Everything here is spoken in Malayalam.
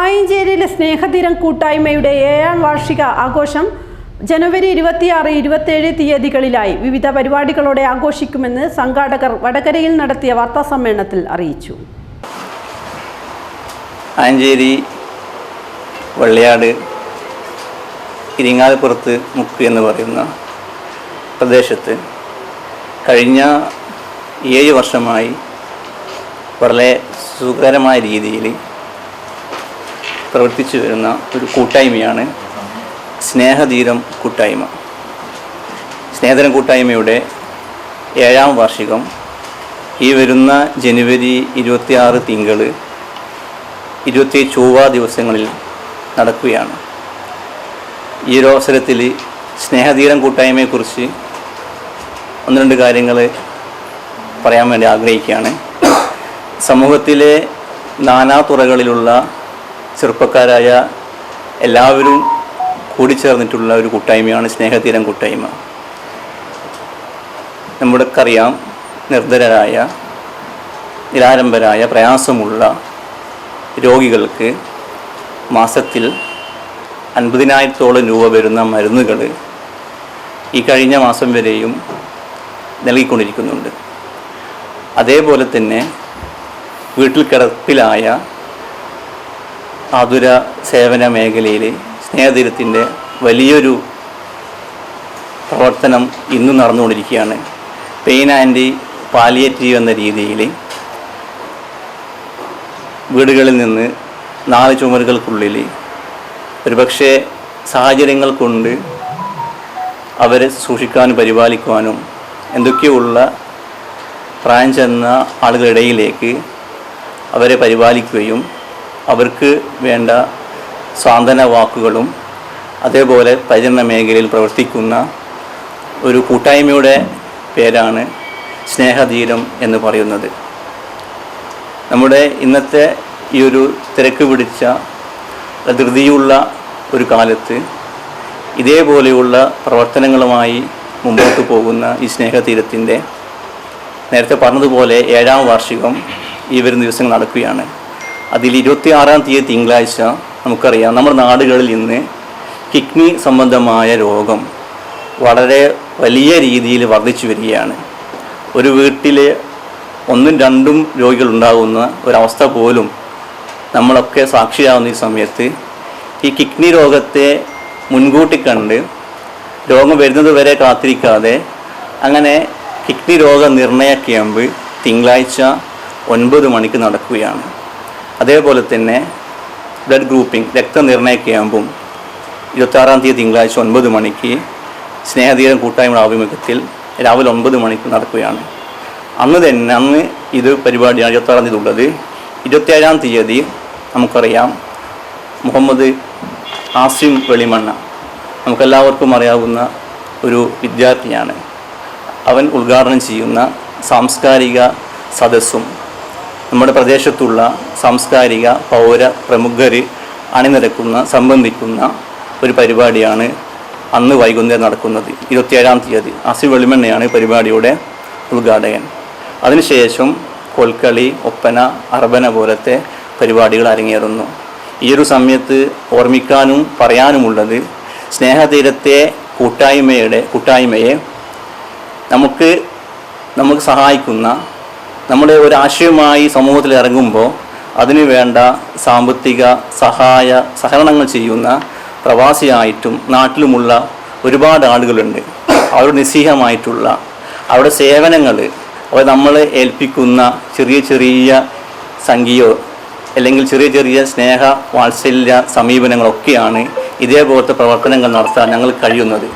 ആയഞ്ചേരിയിലെ സ്നേഹതീരം കൂട്ടായ്മയുടെ 7ാം വാർഷിക ആഘോഷം ജനുവരി 26, 27 തീയതികളിലായി വിവിധ പരിപാടികളോടെ ആഘോഷിക്കുമെന്ന് സംഘാടകർ വടകരയിൽ നടത്തിയ വാർത്താസമ്മേളനത്തിൽ അറിയിച്ചു. ആയഞ്ചേരി വള്ളിയാട് ഇരിങ്ങാലപ്പുറത്ത് മുക്ക് എന്ന് പറയുന്ന പ്രദേശത്ത് കഴിഞ്ഞ 7 വർഷമായി വളരെ സുഖകരമായ രീതിയിൽ പ്രവർത്തിച്ചു വരുന്ന ഒരു കൂട്ടായ്മയാണ് സ്നേഹതീരം കൂട്ടായ്മ. സ്നേഹതീരം കൂട്ടായ്മയുടെ 7ാം വാർഷികം ഈ വരുന്ന ജനുവരി 26 തിങ്കൾ 27 ചൊവ്വ ദിവസങ്ങളിൽ നടക്കുകയാണ്. ഈ ഒരു അവസരത്തിൽ സ്നേഹതീരം കൂട്ടായ്മയെക്കുറിച്ച് 1-2 കാര്യങ്ങൾ പറയാൻ വേണ്ടി ആഗ്രഹിക്കുകയാണ്. സമൂഹത്തിലെ നാനാതുറകളിലുള്ള ചെറുപ്പക്കാരായ എല്ലാവരും കൂടിച്ചേർന്നിട്ടുള്ള ഒരു കൂട്ടായ്മയാണ് സ്നേഹതീരം കൂട്ടായ്മ. നമ്മുടെക്കറിയാം, നിർധരരായ, നിരാലംബരായ, പ്രയാസമുള്ള രോഗികൾക്ക് മാസത്തിൽ 50,000-ഓളം രൂപ വരുന്ന മരുന്നുകൾ ഈ കഴിഞ്ഞ മാസം വരെയും നൽകിക്കൊണ്ടിരിക്കുന്നുണ്ട്. അതേപോലെ തന്നെ വീട്ടിൽ കിടപ്പിലായ ആതുര സേവന മേഖലയിൽ സ്നേഹതീരത്തിൻ്റെ വലിയൊരു പ്രവർത്തനം ഇന്നും നടന്നുകൊണ്ടിരിക്കുകയാണ്. പെയിൻ ആൻഡ് പാലിയേറ്റീവ് എന്ന രീതിയിൽ വീടുകളിൽ നിന്ന് 4 ചുമരുകൾക്കുള്ളിൽ ഒരുപക്ഷെ സാഹചര്യങ്ങൾ കൊണ്ട് അവരെ സൂക്ഷിക്കാനും പരിപാലിക്കുവാനും എന്തൊക്കെയുള്ള പ്രായം ചെന്ന ആളുകളിടയിലേക്ക് അവരെ പരിപാലിക്കുകയും അവർക്ക് വേണ്ട സാന്ത്വന വാക്കുകളും അതേപോലെ പരിചരണ മേഖലയിൽ പ്രവർത്തിക്കുന്ന ഒരു കൂട്ടായ്മയുടെ പേരാണ് സ്നേഹതീരം എന്ന് പറയുന്നത്. നമ്മുടെ ഇന്നത്തെ ഈ ഒരു തിരക്ക് പിടിച്ച ധൃതിയുള്ള ഒരു കാലത്ത് ഇതേപോലെയുള്ള പ്രവർത്തനങ്ങളുമായി മുമ്പോട്ട് പോകുന്ന ഈ സ്നേഹതീരത്തിൻ്റെ നേരത്തെ പറഞ്ഞതുപോലെ 7ാം വാർഷികം ഈ വരുന്ന ദിവസങ്ങൾ നടക്കുകയാണ്. അതിൽ 26-ാം തീയതി തിങ്കളാഴ്ച നമുക്കറിയാം, നമ്മുടെ നാടുകളിൽ ഇന്ന് കിഡ്നി സംബന്ധമായ രോഗം വളരെ വലിയ രീതിയിൽ വർദ്ധിച്ചു വരികയാണ്. ഒരു വീട്ടിൽ 1-2 രോഗികൾ ഉണ്ടാകുന്ന ഒരവസ്ഥ പോലും നമ്മളൊക്കെ സാക്ഷിയാവുന്ന ഈ സമയത്ത് ഈ കിഡ്നി രോഗത്തെ മുൻകൂട്ടി കണ്ട് രോഗം വരുന്നത് വരെ കാത്തിരിക്കാതെ അങ്ങനെ കിഡ്നി രോഗ നിർണയ ക്യാമ്പ് തിങ്കളാഴ്ച 9 മണിക്ക് നടക്കുകയാണ്. അതേപോലെ തന്നെ ബ്ലഡ് ഗ്രൂപ്പിംഗ് രക്തനിർണയ ക്യാമ്പും 26-ാം തീയതി തിങ്കളാഴ്ച 9 മണിക്ക് സ്നേഹതീരം കൂട്ടായ്മയുടെ ആഭിമുഖ്യത്തിൽ രാവിലെ 9 മണിക്ക് നടക്കുകയാണ്. അന്ന് ഇത് പരിപാടിയാണ് 26-ാം തീയതി ഉള്ളത്. 27-ാം തീയതി നമുക്കറിയാം, മുഹമ്മദ് ആസിം വെളിമണ്ണ നമുക്കെല്ലാവർക്കും അറിയാവുന്ന ഒരു വിദ്യാർത്ഥിയാണ്. അവൻ ഉദ്ഘാടനം ചെയ്യുന്ന സാംസ്കാരിക സദസ്സും നമ്മുടെ പ്രദേശത്തുള്ള സാംസ്കാരിക പൗര പ്രമുഖർ അണിനിരക്കുന്ന സംബന്ധിക്കുന്ന ഒരു പരിപാടിയാണ് അന്ന് വൈകുന്നേരം നടക്കുന്നത്. 27-ാം തീയതി ആസിം വെളിമണ്ണയാണ് പരിപാടിയുടെ ഉദ്ഘാടകൻ. അതിനുശേഷം കൊൽക്കളി, ഒപ്പന, അർബന പോലത്തെ പരിപാടികൾ അരങ്ങേറുന്നു. ഈ ഒരു സമയത്ത് ഓർമ്മിക്കാനും പറയാനുമുള്ളത്, സ്നേഹതീരത്തെ കൂട്ടായ്മയെ നമുക്ക് സഹായിക്കുന്ന, നമ്മുടെ ഒരു ആശയവുമായി സമൂഹത്തിൽ ഇറങ്ങുമ്പോൾ അതിനു വേണ്ട സാമ്പത്തിക സഹകരണങ്ങൾ ചെയ്യുന്ന പ്രവാസിയായിട്ടും നാട്ടിലുമുള്ള ഒരുപാട് ആളുകളുണ്ട്. അവരുടെ നിസ്സീഹമായിട്ടുള്ള അവരുടെ സേവനങ്ങൾ, അവർ നമ്മൾ ഏൽപ്പിക്കുന്ന ചെറിയ സംഖ്യയോ അല്ലെങ്കിൽ ചെറിയ സ്നേഹ വാത്സല്യ സമീപനങ്ങളൊക്കെയാണ് ഇതേപോലത്തെ പ്രവർത്തനങ്ങൾ നടത്താൻ ഞങ്ങൾക്ക് കഴിയുന്നത്.